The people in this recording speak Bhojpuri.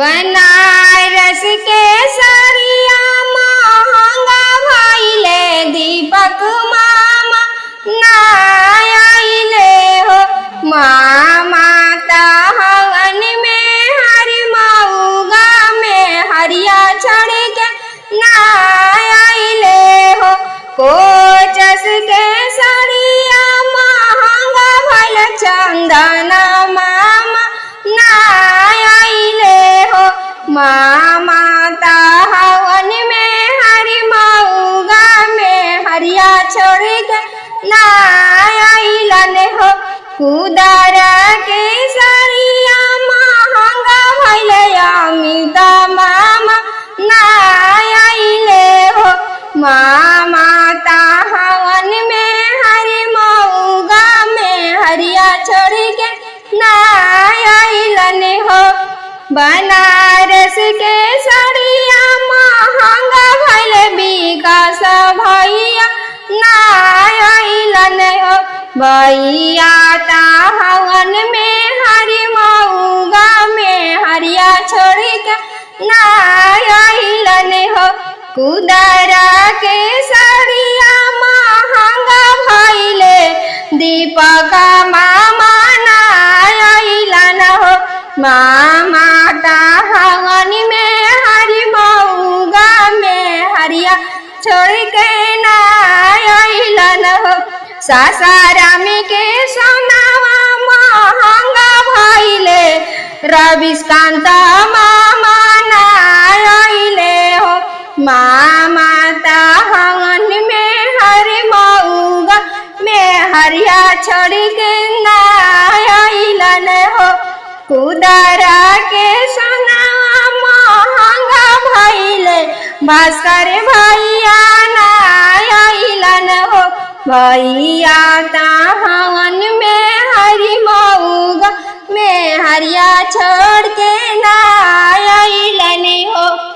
बनारस के सरिया महंगा भइले दीपक मामा ना आइले हो। मामा हवन में हरि मऊगा में हरिया चढ़ के ना आइले हो। कोचस के सरिया महंगा भइल चंदना मामा ना आइले हो। मामा हवन में हरि मऊगा में हरिया छोड़ के ना आइलन हो। कुदर के सरिया महंगा भइले अमिता मामा ना आइले हो। मामा हवन में हरि मऊगा में हरिया छोड़ के ना आइलन हो। बनारस के सरिया महंगा भइले विकास भैया ना आइलन हो। भैया हवन में हरि मऊगा में हरिया छोड़ के ना आइलन हो। कुदरा के सरिया महंगा भइले दीपक मामा ना आइलन हो। मामा हवन में हरि मऊगा में हरिया छोड़ के ना आइलन हो। सासाराम के सोनावा महंगा भइले रविकांत मामा ना आइले हो। मामा हवन में हरि मऊगा में हरिया छोड़ के ना आइलन हो। कुदरा के सोनावा महंगा भइले भास्कर भैया ना आइलन हो। भैया हवन में हरि मऊगा में हरिया छोड़ के ना आइलन हो।